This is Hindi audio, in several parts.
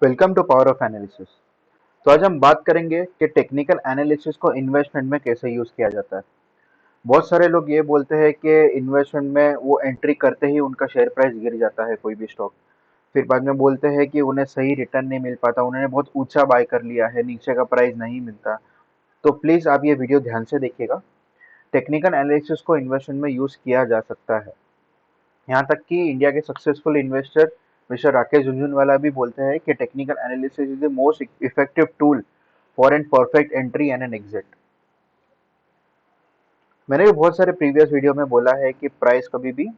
Welcome to power of analysis. तो आज हम बात करेंगे कि टेक्निकल एनालिसिस को इन्वेस्टमेंट में कैसे यूज किया जाता है। बहुत सारे लोग ये बोलते हैं कि इन्वेस्टमेंट में वो एंट्री करते ही उनका शेयर प्राइस गिर जाता है कोई भी स्टॉक। फिर बाद में बोलते हैं कि उन्हें सही रिटर्न नहीं मिल पाता, उन्होंने बहुत ऊंचा बाय कर लिया है, नीचे का प्राइस नहीं मिलता। तो प्लीज आप ये वीडियो ध्यान से देखिएगा। टेक्निकल एनालिसिस को इन्वेस्टमेंट में यूज किया जा सकता है। यहाँ तक कि इंडिया के successful investor mister Rakesh Jhunjhunwala भी बोलते हैं कि technical analysis is the most effective tool for an perfect entry and an exit. मैंने भी बहुत सारे प्रीवियस वीडियो में बोला है कि प्राइस कभी भी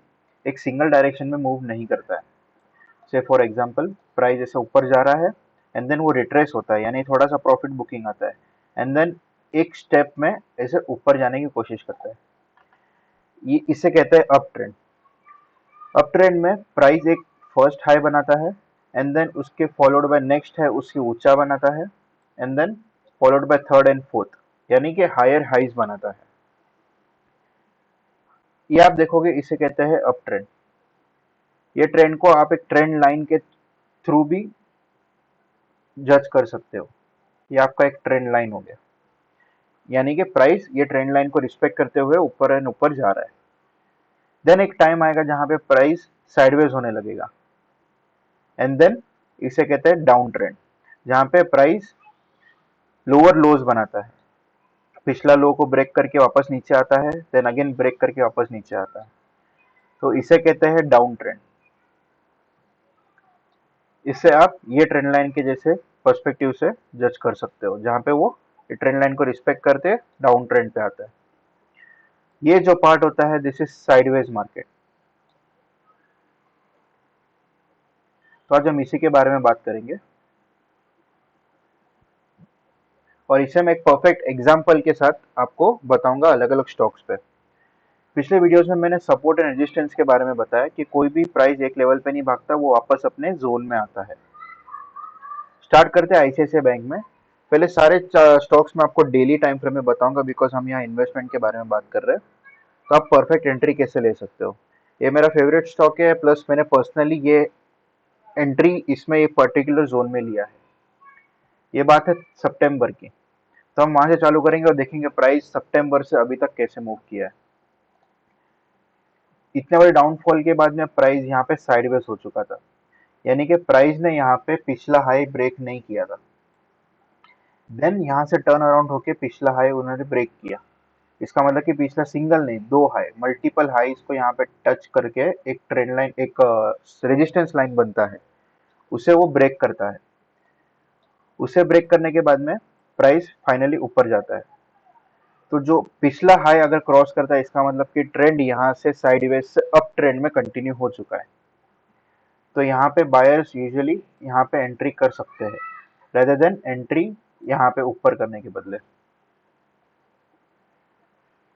एक सिंगल डायरेक्शन में मूव नहीं करता है। से फॉर एग्जांपल प्राइस ऐसे ऊपर जा रहा है एंड देन वो रिट्रेस होता है, यानी थोड़ा सा प्रॉफिट बुकिंग आता है एंड देन एक स्टेप में ऐसे ऊपर जाने की कोशिश करता है। ये इसे कहते हैं अप ट्रेंड। अप ट्रेंड में प्राइस एक फर्स्ट हाई बनाता है एंड देन उसके फॉलोड बाय नेक्स्ट है उसकी ऊंचा बनाता है and then followed by third and fourth, यानी कि हायर हाइज बनाता है। ये आप देखोगे, इसे कहते हैं अप ट्रेंड। ये ट्रेंड को आप एक ट्रेंड लाइन के थ्रू भी जज कर सकते हो। ये आपका एक ट्रेंड लाइन हो गया, यानी कि प्राइस ये ट्रेंड लाइन को रिस्पेक्ट करते हुए ऊपर एंड ऊपर जा रहा है। देन एक टाइम आएगा जहां पे प्राइस साइडवेज होने लगेगा एंड देन इसे कहते हैं डाउन ट्रेंड, जहां पे प्राइस लोअर लोज बनाता है। पिछला लो को ब्रेक करके वापस नीचे आता है, देन अगेन ब्रेक करके वापस नीचे आता है। तो इसे कहते हैं डाउन ट्रेंड। इससे आप ये ट्रेंड लाइन के जैसे पर्सपेक्टिव से जज कर सकते हो, जहां पे वो ट्रेंड लाइन को रिस्पेक्ट करते डाउन ट्रेंड पे आता है। ये जो पार्ट होता है दिस इज साइडवेज मार्केट। तो आज हम इसी के बारे में बात करेंगे और इसे मैं एक परफेक्ट एग्जांपल के साथ आपको बताऊंगा अलग अलग स्टॉक्स पे। पिछले वीडियोस में मैंने सपोर्ट एंड रेजिस्टेंस के बारे में बताया कि कोई भी प्राइस एक लेवल पे नहीं भागता, वो वापस अपने जोन में आता है। स्टार्ट करते हैं आईसीआईसीआई बैंक में। पहले सारे स्टॉक्स में आपको डेली टाइम फ्रेम में बताऊंगा, बिकॉज हम यहाँ इन्वेस्टमेंट के बारे में बात कर रहे हैं। तो आप परफेक्ट एंट्री कैसे ले सकते हो। ये मेरा फेवरेट स्टॉक है, प्लस मैंने पर्सनली ये एंट्री इसमें एक पर्टिकुलर जोन में लिया है। ये बात है सितंबर की। तो हम वहां से चालू करेंगे और देखेंगे प्राइस सितंबर से अभी तक कैसे मूव किया है। इतने बड़े डाउनफॉल के बाद में प्राइस यहाँ पे साइडवेज हो चुका था, यानी कि प्राइस ने यहाँ पे पिछला हाई ब्रेक नहीं किया था। देन यहाँ से टर्न अराउंड होके पिछला हाई उन्होंने ब्रेक किया। इसका मतलब कि पिछला सिंगल नहीं, दो हाई, मल्टीपल हाई इसको यहाँ पे टच करके एक ट्रेंड लाइन, एक रेजिस्टेंस लाइन बनता है, उसे वो ब्रेक करता है। उसे ब्रेक करने के बाद में प्राइस फाइनली ऊपर जाता है। तो जो पिछला हाई अगर क्रॉस करता है, इसका मतलब कि ट्रेंड यहाँ से साइडवेज से अप ट्रेंड में कंटिन्यू हो चुका है। तो यहाँ पे बायर्स यूजुअली यहाँ पे एंट्री कर सकते हैं, रेदर देन एंट्री यहाँ पे ऊपर करने के बदले।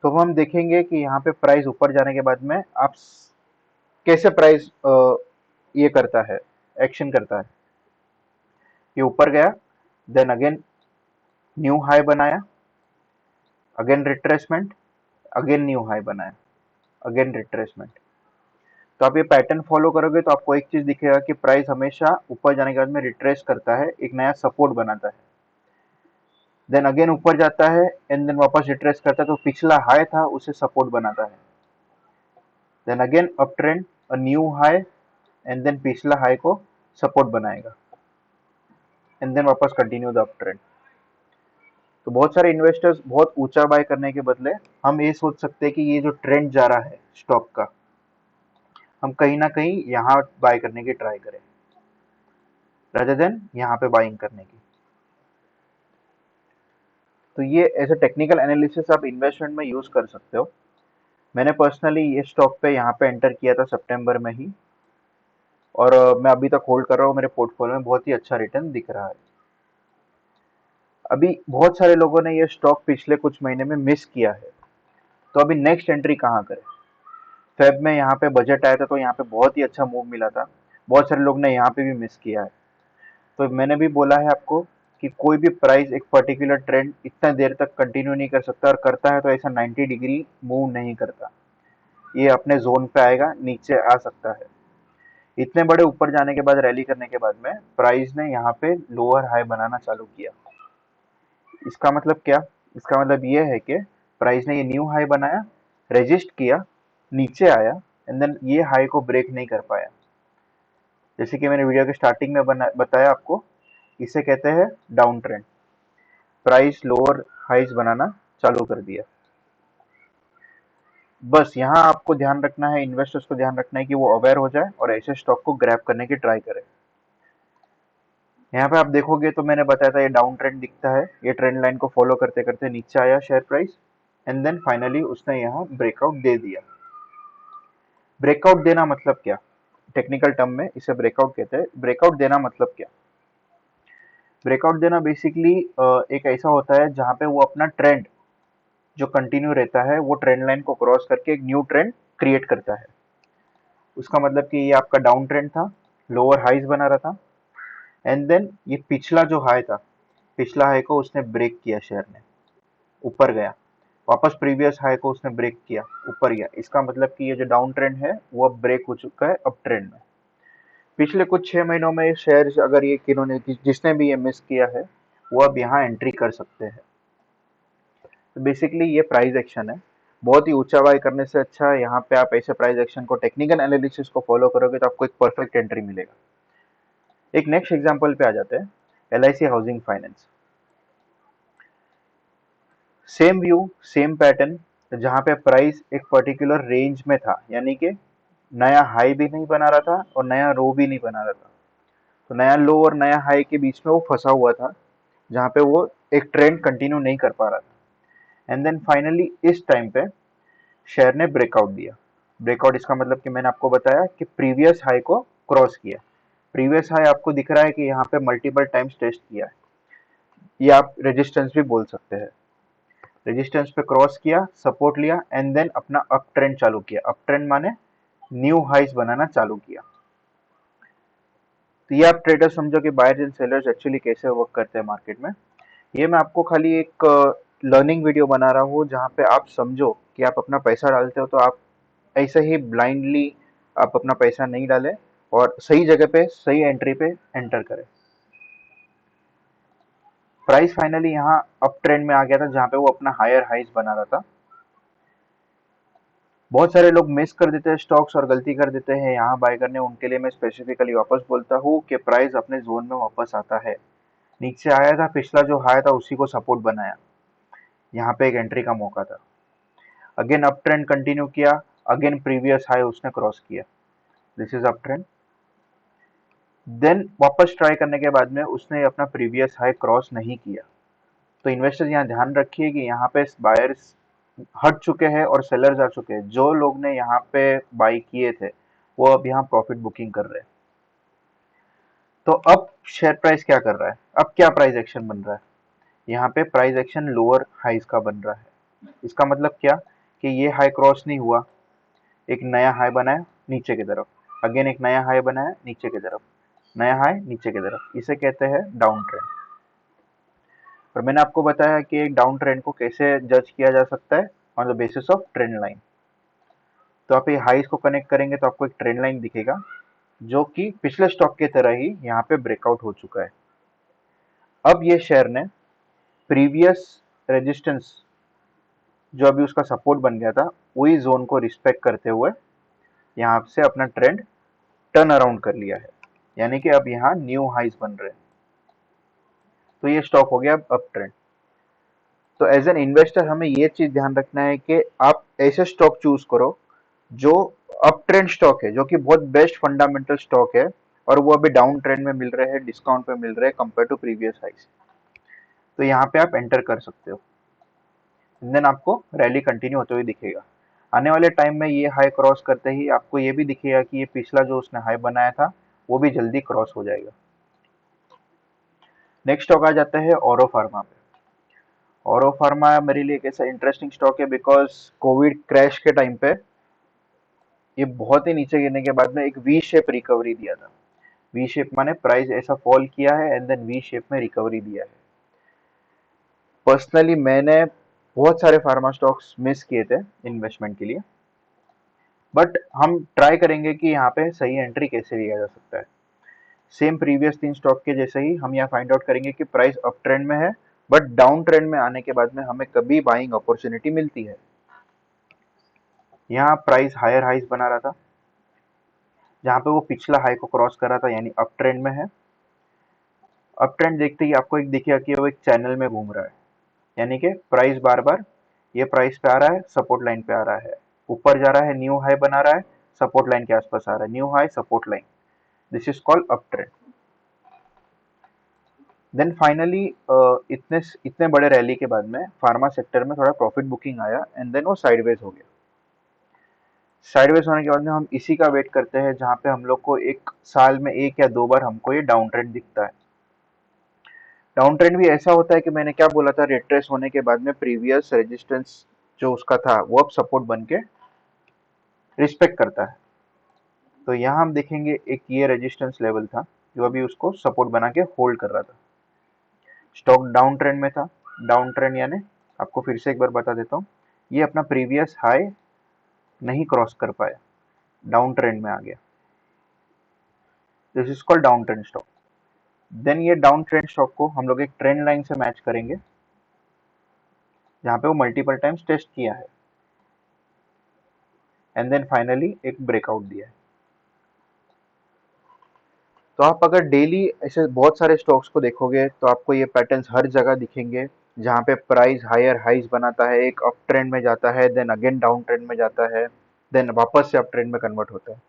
तो हम देखेंगे कि यहाँ पे प्राइस ऊपर जाने के बाद में आप कैसे प्राइस ये करता है, एक्शन करता है। ये ऊपर गया, देन अगेन न्यू हाई बनाया, again retracement, again new high बनाया, अगेन रिट्रेसमेंट। तो आप ये पैटर्न फॉलो करोगे तो आपको एक चीज दिखेगा कि प्राइस हमेशा ऊपर जाने के बाद में रिट्रेस करता है, एक नया सपोर्ट बनाता है, देन अगेन ऊपर जाता है एंड देन वापस रिट्रेस करता है, तो पिछला हाई था उसे सपोर्ट बनाता है, then again up trend, a new high and then पिछला हाई को सपोर्ट बनाएगा एंड देन वापस कंटिन्यू द अप ट्रेंड। तो बहुत सारे इन्वेस्टर्स बहुत ऊंचा बाय करने के बदले हम ये सोच सकते हैं कि ये जो ट्रेंड जा रहा है स्टॉक का, हम कहीं ना कहीं यहाँ बाय करने की ट्राई करें rather देन यहाँ पे बाइंग करने की। तो ये ऐसे टेक्निकल एनालिसिस आप इन्वेस्टमेंट में यूज कर सकते हो। मैंने पर्सनली ये स्टॉक पे यहाँ पे एंटर किया था सितंबर में ही, और मैं अभी तक होल्ड कर रहा हूँ। मेरे पोर्टफोलियो में बहुत ही अच्छा रिटर्न दिख रहा है। अभी बहुत सारे लोगों ने ये स्टॉक पिछले कुछ महीने में मिस किया है, तो अभी नेक्स्ट एंट्री कहाँ करें। फेब में यहाँ पे बजट आया था, तो यहाँ पे बहुत ही अच्छा मूव मिला था। बहुत सारे लोग ने यहाँ पे भी मिस किया है। तो मैंने भी बोला है आपको कि कोई भी प्राइस एक पर्टिकुलर ट्रेंड इतना देर तक कंटिन्यू नहीं कर सकता, और करता है तो ऐसा 90 डिग्री मूव नहीं करता। ये अपने जोन पे आएगा, नीचे आ सकता है। इतने बड़े ऊपर जाने के बाद, रैली करने के बाद में प्राइस ने यहाँ पे लोअर हाई बनाना चालू किया। इसका मतलब क्या? इसका मतलब ये है कि प्राइस ने ये न्यू हाई बनाया, रेजिस्ट किया, नीचे आया, एंड देन ये हाई को ब्रेक नहीं कर पाया। जैसे कि मैंने वीडियो के स्टार्टिंग में बताया आपको, इसे कहते हैं down trend. Price lower highs बनाना चालू कर दिया। बस यहाँ आपको ध्यान रखना है, इन्वेस्टर्स को ध्यान रखना है कि वो अवेयर हो जाए और ऐसे स्टॉक को ग्रैब करने की ट्राई करे। यहाँ पे आप देखोगे तो मैंने बताया था ये डाउन ट्रेंड दिखता है, ये ट्रेंड लाइन को फॉलो करते करते नीचे आया share price, and then finally उसने यहाँ ब्रेकआउट दे दिया। ब्रेकआउट देना मतलब क्या? टेक्निकल टर्म में इसे ब्रेकआउट कहते हैं। ब्रेकआउट देना मतलब क्या? ब्रेकआउट देना बेसिकली एक ऐसा होता है जहाँ पे वो अपना ट्रेंड जो कंटिन्यू रहता है, वो ट्रेंड लाइन को क्रॉस करके एक न्यू ट्रेंड क्रिएट करता है। उसका मतलब कि ये आपका डाउन ट्रेंड था, लोअर हाइज बना रहा था, एंड देन ये पिछला जो हाई था, पिछला हाई को उसने ब्रेक किया, शेयर ने ऊपर गया, वापस प्रीवियस हाई को उसने ब्रेक किया, ऊपर गया। इसका मतलब कि ये जो डाउन ट्रेंड है वो अब ब्रेक हो चुका है अप ट्रेंड में। पिछले कुछ 6 महीनों में शेयर अगर ये किन्होंने जिसने भी ये मिस किया है वो अब यहाँ एंट्री कर सकते हैं। तो बेसिकली ये प्राइस एक्शन है। बहुत ही ऊंचा बाय करने से अच्छा है यहाँ पे आप ऐसे प्राइस एक्शन को, टेक्निकल एनालिसिस को फॉलो करोगे तो आपको एक परफेक्ट एंट्री मिलेगा। एक नेक्स्ट एग्जांपल पे आ जाते हैं, LIC housing finance. Same view, same pattern, जहाँ पे प्राइस एक पर्टिकुलर रेंज में था, यानी कि नया हाई भी नहीं बना रहा था और नया लो भी नहीं बना रहा था। तो नया लो और नया हाई के बीच में वो फंसा हुआ था, जहाँ पे वो एक ट्रेंड कंटिन्यू नहीं कर पा रहा था। एंड देन फाइनली इस टाइम पे शेयर ने ब्रेकआउट दिया। ब्रेकआउट इसका मतलब कि मैंने आपको बताया कि प्रीवियस हाई को क्रॉस किया। प्रीवियस हाई आपको दिख रहा है कि यहाँ पे मल्टीपल टाइम्स टेस्ट किया है, ये आप रेजिस्टेंस भी बोल सकते हैं। रेजिस्टेंस पे क्रॉस किया, सपोर्ट लिया, एंड देन अपना अप ट्रेंड चालू किया। अप ट्रेंड माने न्यू हाइज बनाना चालू किया। तो ये आप ट्रेडर समझो कि बायर्स एंड सेलर्स एक्चुअली कैसे वर्क करते हैं मार्केट में। ये मैं आपको खाली एक लर्निंग वीडियो बना रहा हूँ जहाँ पे आप समझो कि आप अपना पैसा डालते हो तो आप ऐसे ही ब्लाइंडली आप अपना पैसा नहीं डालें और सही जगह पे सही एंट्री पे एंटर करें। प्राइस फाइनली यहाँ अप ट्रेंड में आ गया था जहाँ पे वो अपना हायर हाइज बना रहा था। बहुत सारे लोग मिस कर देते हैं स्टॉक्स और गलती कर देते हैं यहाँ बाय करने। उनके लिए मैं स्पेसिफिकली वापस बोलता हूँ कि प्राइस अपने जोन में वापस आता है। नीचे आया था, पिछला जो हाई था उसी को सपोर्ट बनाया, यहाँ पे एक एंट्री का मौका था। अगेन अप ट्रेंड कंटिन्यू किया, अगेन प्रीवियस हाई उसने क्रॉस किया, this is up trend. Then वापस ट्राई करने के बाद में उसने अपना प्रीवियस हाई क्रॉस नहीं किया। तो इन्वेस्टर्स यहाँ ध्यान रखिए कि यहाँ पे बायर्स हट चुके हैं और सेलर्स आ चुके हैं। जो लोग ने यहाँ पे बाई किए थे वो अब यहाँ प्रॉफिट बुकिंग कर रहे हैं। तो अब शेयर प्राइस क्या कर रहा है? अब क्या प्राइस एक्शन बन रहा है? यहाँ पे प्राइस एक्शन लोअर हाइज का बन रहा है। इसका मतलब क्या कि ये हाई क्रॉस नहीं हुआ, एक नया हाई बनाया नीचे की तरफ, अगेन एक नया हाई बनाया नीचे की तरफ, नया हाई नीचे की तरफ, इसे कहते हैं डाउन ट्रेंड। और मैंने आपको बताया कि एक डाउन ट्रेंड को कैसे जज किया जा सकता है, on the basis of trend line. तो आप ये हाइज को कनेक्ट करेंगे तो आपको एक ट्रेंड लाइन दिखेगा जो कि पिछले स्टॉक की तरह ही यहाँ पे ब्रेकआउट हो चुका है। अब ये शेयर ने प्रीवियस रेजिस्टेंस जो अभी उसका सपोर्ट बन गया था, वही जोन को रिस्पेक्ट करते हुए यहाँ से अपना ट्रेंड टर्न अराउंड कर लिया है, यानी कि अब यहाँ न्यू हाइज बन रहे हैं। तो ये स्टॉक हो गया अप ट्रेंड। तो एज एन इन्वेस्टर हमें ये चीज ध्यान रखना है कि आप ऐसे स्टॉक चूज करो जो अप ट्रेंड स्टॉक है, जो कि बहुत बेस्ट फंडामेंटल स्टॉक है और वो अभी डाउन ट्रेंड में मिल रहे हैं, डिस्काउंट पे मिल रहे हैं कंपेयर टू प्रीवियस हाइज। तो यहाँ पे आप एंटर कर सकते हो, देन आपको रैली कंटिन्यू होते हुए दिखेगा। आने वाले टाइम में ये हाई क्रॉस करते ही आपको ये भी दिखेगा कि ये पिछला जो उसने हाई बनाया था वो भी जल्दी क्रॉस हो जाएगा। नेक्स्ट स्टॉक आ जाता है औरो फार्मा पे। औरो फार्मा मेरे लिए एक ऐसा इंटरेस्टिंग स्टॉक है बिकॉज कोविड क्रैश के टाइम पे ये बहुत ही नीचे गिरने के बाद में एक वी शेप रिकवरी दिया था। वी शेप माने प्राइस ऐसा फॉल किया है एंड देन वी शेप में रिकवरी दिया है। पर्सनली मैंने बहुत सारे फार्मा स्टॉक्स मिस किए थे इन्वेस्टमेंट के लिए, बट हम ट्राई करेंगे कि यहाँ पे सही एंट्री कैसे लिया जा सकता है। सेम प्रीवियस 3 स्टॉक के जैसे ही हम यहाँ फाइंड आउट करेंगे कि प्राइस अप ट्रेंड में है, बट डाउन ट्रेंड में आने के बाद में हमें कभी बाइंग अपॉर्चुनिटी मिलती है। यहाँ प्राइस हायर हाइज बना रहा था, जहाँ पे वो पिछला हाई को क्रॉस कर रहा था, यानी अप ट्रेंड में है। अप ट्रेंड देखते ही आपको एक दिखेगा कि वो एक चैनल में घूम रहा है, यानी कि प्राइस बार बार ये प्राइस पे आ रहा है, सपोर्ट लाइन पे आ रहा है, ऊपर जा रहा है, न्यू हाई बना रहा है, सपोर्ट लाइन के आसपास आ रहा है, new high support line, this is called up trend. Then finally इतने बड़े रैली के बाद में फार्मा सेक्टर में थोड़ा प्रॉफिट बुकिंग आया एंड देन वो साइडवेज हो गया। साइडवेज होने के बाद में हम इसी का वेट करते हैं, जहाँ पे हम लोग को एक साल में 1 या 2 बार हमको ये डाउन ट्रेंड दिखता है। डाउन ट्रेंड भी ऐसा होता है कि मैंने क्या बोला था, रिट्रेस होने के बाद में प्रीवियस रेजिस्टेंस जो उसका था वो अब सपोर्ट बन के रिस्पेक्ट करता है। तो यहाँ हम देखेंगे एक ये रेजिस्टेंस लेवल था जो अभी उसको सपोर्ट बना के होल्ड कर रहा था। स्टॉक डाउन ट्रेंड में था। डाउन ट्रेंड यानी आपको फिर से एक बार बता देता हूँ, ये अपना प्रीवियस हाई नहीं क्रॉस कर पाया, डाउन ट्रेंड में आ गया, this is called down trend stock. Then ये डाउन ट्रेंड स्टॉक को हम लोग एक ट्रेंड लाइन से मैच करेंगे, जहाँ पे वो मल्टीपल टाइम्स टेस्ट किया है एंड देन फाइनली एक ब्रेकआउट दिया है। तो आप अगर डेली ऐसे बहुत सारे स्टॉक्स को देखोगे तो आपको ये पैटर्न्स हर जगह दिखेंगे, जहाँ पे प्राइस हायर हाइज बनाता है, एक अप ट्रेंड में जाता है, देन अगेन डाउन ट्रेंड में जाता है, देन वापस से अप ट्रेंड में कन्वर्ट होता है।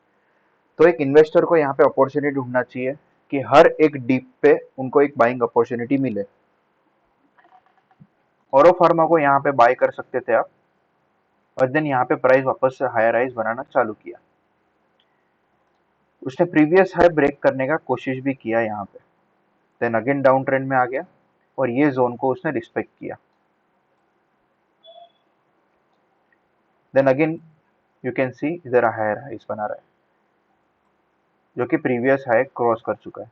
तो एक इन्वेस्टर को यहाँ पे अपॉर्चुनिटी ढूंढना चाहिए कि हर एक डीप पे उनको एक बाइंग अपॉर्चुनिटी मिले। औरो फार्मा को यहाँ पे बाय कर सकते थे आप, और देन यहाँ पे प्राइस वापस से हायर हाइज बनाना चालू किया। उसने प्रीवियस हाई ब्रेक करने का कोशिश भी किया यहाँ पे, देन अगेन डाउन ट्रेंड में आ गया और ये जोन को उसने रिस्पेक्ट किया। Then again you can see इधर हायर हाइज बना रहा है, जो कि प्रीवियस हाई क्रॉस कर चुका है।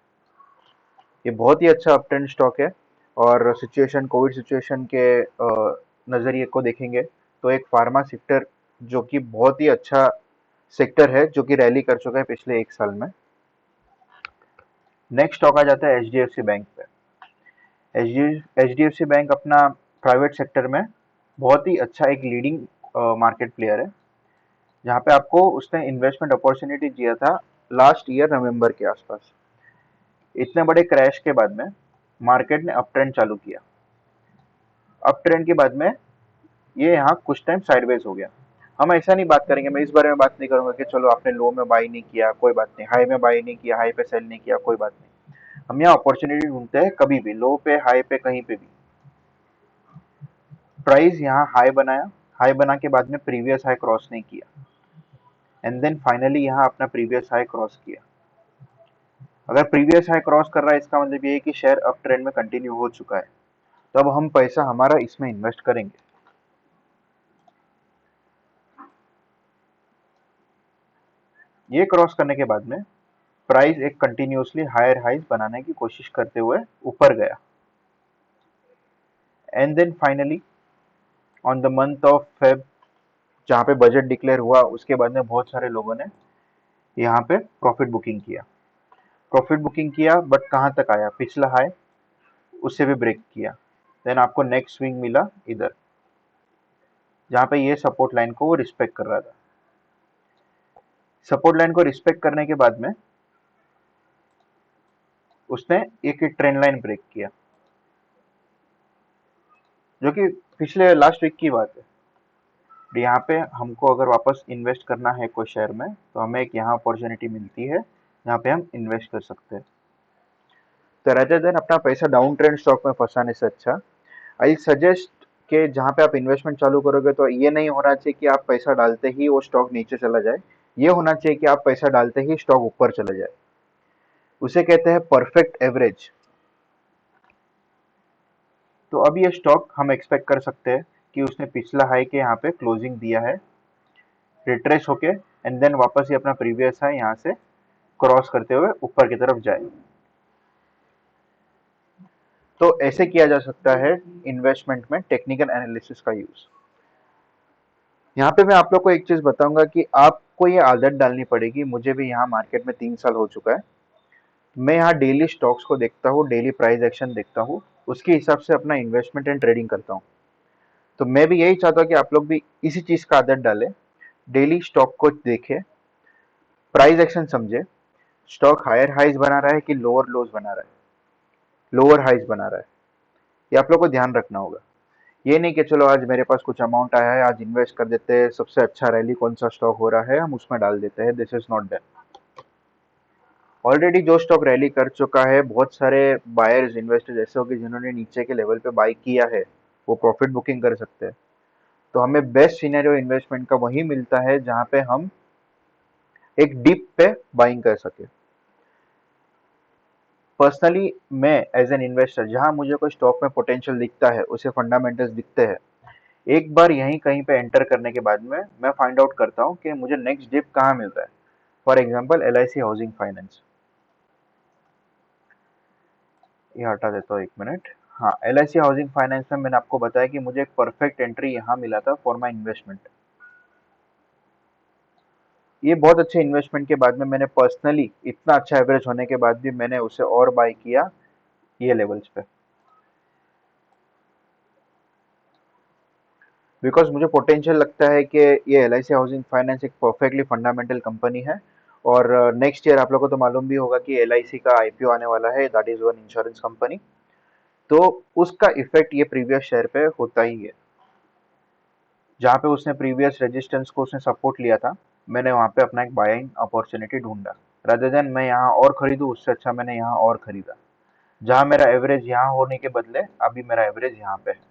ये बहुत ही अच्छा अप ट्रेंड स्टॉक है, और सिचुएशन कोविड सिचुएशन के नज़रिए को देखेंगे तो एक फार्मा सेक्टर जो कि बहुत ही अच्छा सेक्टर है, जो कि रैली कर चुका है पिछले 1 साल में। नेक्स्ट स्टॉक आ जाता है HDFC बैंक पे। HDFC बैंक अपना प्राइवेट सेक्टर में बहुत ही अच्छा एक लीडिंग मार्केट प्लेयर है, जहाँ पे आपको उसने इन्वेस्टमेंट अपॉर्चुनिटी दिया था लास्ट ईयर नवंबर के आसपास। इतने बड़े क्रैश के बाद में मार्केट ने अप ट्रेंड चालू किया। अप ट्रेंड के बाद में ये यहाँ कुछ टाइम साइडवेज हो गया। हम ऐसा नहीं बात करेंगे, मैं इस बारे में बात नहीं करूंगा कि चलो आपने लो में बाई नहीं किया कोई बात नहीं, हाई में बाई नहीं किया, हाई पे सेल नहीं किया कोई बात नहीं। हम यहाँ अपॉर्चुनिटी ढूंढते हैं, कभी भी लो पे हाई पे कहीं पे भी। प्राइस यहाँ हाई बनाया, हाई बना के बाद में प्रीवियस हाई क्रॉस नहीं किया एंड देन फाइनली यहाँ अपना प्रीवियस हाई क्रॉस किया। अगर प्रीवियस हाई क्रॉस कर रहा है इसका मतलब ये है कि शेयर अप ट्रेंड में कंटिन्यू हो चुका है, तो अब हम पैसा हमारा इसमें इन्वेस्ट करेंगे। ये क्रॉस करने के बाद में प्राइस एक कंटिन्यूसली हायर हाइज बनाने की कोशिश करते हुए ऊपर गया and then finally on the month of Feb, जहाँ पे बजट डिक्लेयर हुआ उसके बाद में बहुत सारे लोगों ने यहाँ पे प्रॉफिट बुकिंग किया। प्रॉफिट बुकिंग किया बट कहाँ तक आया, पिछला हाई उससे भी ब्रेक किया। देन आपको नेक्स्ट स्विंग मिला इधर, जहाँ पे ये सपोर्ट लाइन को वो रिस्पेक्ट कर रहा था। सपोर्ट लाइन को रिस्पेक्ट करने के बाद में उसने एक ट्रेंड लाइन ब्रेक किया, जो कि पिछले लास्ट वीक की बात है। यहाँ पे हमको अगर वापस इन्वेस्ट करना है कोई शेयर में, तो हमें एक यहाँ अपॉर्चुनिटी मिलती है जहाँ पे हम इन्वेस्ट कर सकते हैं। तो रेदर देन अपना पैसा डाउन ट्रेंड स्टॉक में फंसाने से अच्छा, आई सजेस्ट कि जहाँ पे आप इन्वेस्टमेंट चालू करोगे तो ये नहीं होना चाहिए कि आप पैसा डालते ही वो स्टॉक नीचे चला जाए, ये होना चाहिए कि आप पैसा डालते ही स्टॉक ऊपर चला जाए। उसे कहते हैं परफेक्ट एवरेज। तो अब ये स्टॉक हम एक्सपेक्ट कर सकते हैं कि उसने पिछला हाई के यहाँ पे क्लोजिंग दिया है, रिट्रेस होके एंड देन वापस ही अपना प्रीवियस हाई यहाँ से क्रॉस करते हुए ऊपर की तरफ जाए। तो ऐसे किया जा सकता है इन्वेस्टमेंट में टेक्निकल एनालिसिस का यूज। यहाँ पे मैं आप लोग को एक चीज बताऊंगा कि आप आपको ये आदत डालनी पड़ेगी। मुझे भी यहाँ मार्केट में 3 साल हो चुका है। मैं यहाँ डेली स्टॉक्स को देखता हूँ, डेली प्राइस एक्शन देखता हूँ, उसके हिसाब से अपना इन्वेस्टमेंट एंड ट्रेडिंग करता हूँ। तो मैं भी यही चाहता हूँ कि आप लोग भी इसी चीज का आदत डालें। डेली स्टॉक को देखें, प्राइस एक्शन समझे, स्टॉक हायर हाइज बना रहा है कि लोअर लोज बना रहा है, लोअर हाइज बना रहा है, ये आप लोग को ध्यान रखना होगा। ये नहीं कि चलो आज मेरे पास कुछ अमाउंट आया है, आज इन्वेस्ट कर देते हैं, सबसे अच्छा रैली कौन सा स्टॉक हो रहा है हम उसमें डाल देते हैं। This is not that. Already जो स्टॉक रैली कर चुका है, बहुत सारे बायर्स इन्वेस्टर्स ऐसे हो कि जिन्होंने नीचे के लेवल पे बाई किया है, वो प्रॉफिट बुकिंग कर सकते हैं। तो हमें बेस्ट सिनेरियो इन्वेस्टमेंट का वही मिलता है जहां पे हम एक डिप पे बाइंग कर सके। पर्सनली मैं एज एन इन्वेस्टर जहां मुझे कोई स्टॉक में पोटेंशियल दिखता है, उसे फंडामेंटल्स दिखते हैं, एक बार यहीं कहीं पे एंटर करने के बाद में मैं फाइंड आउट करता हूँ कि मुझे नेक्स्ट डिप कहाँ मिल रहा है। For example LIC housing finance, ये हटा देता हूँ 1 मिनट। हाँ, LIC हाउसिंग फाइनेंस में मैंने आपको बताया कि मुझे एक परफेक्ट एंट्री यहाँ मिला था फॉर माई इन्वेस्टमेंट। ये बहुत अच्छे इन्वेस्टमेंट के बाद में मैंने पर्सनली इतना अच्छा एवरेज होने के बाद भी मैंने उसे और बाय किया ये लेवल्स पे, बिकॉज मुझे पोटेंशियल लगता है कि ये LIC हाउसिंग फाइनेंस एक परफेक्टली फंडामेंटल कंपनी है। और नेक्स्ट ईयर आप लोगों को तो मालूम भी होगा कि LIC का IPO आने वाला है, that is one insurance company. तो उसका इफेक्ट ये प्रीवियस शेयर पे होता ही है। जहाँ पे उसने प्रीवियस रेजिस्टेंस को उसने सपोर्ट लिया था, मैंने वहाँ पे अपना एक बाइंग अपॉर्चुनिटी ढूंढा। रादर देन मैं यहाँ और खरीदूँ, उससे अच्छा मैंने यहाँ और खरीदा। जहाँ मेरा एवरेज यहाँ होने के बदले अभी मेरा एवरेज यहाँ पे है।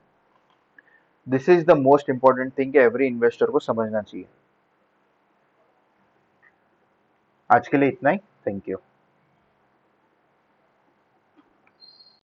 This is the most important thing कि एवरी इन्वेस्टर को समझना चाहिए। आज के लिए इतना ही। Thank you.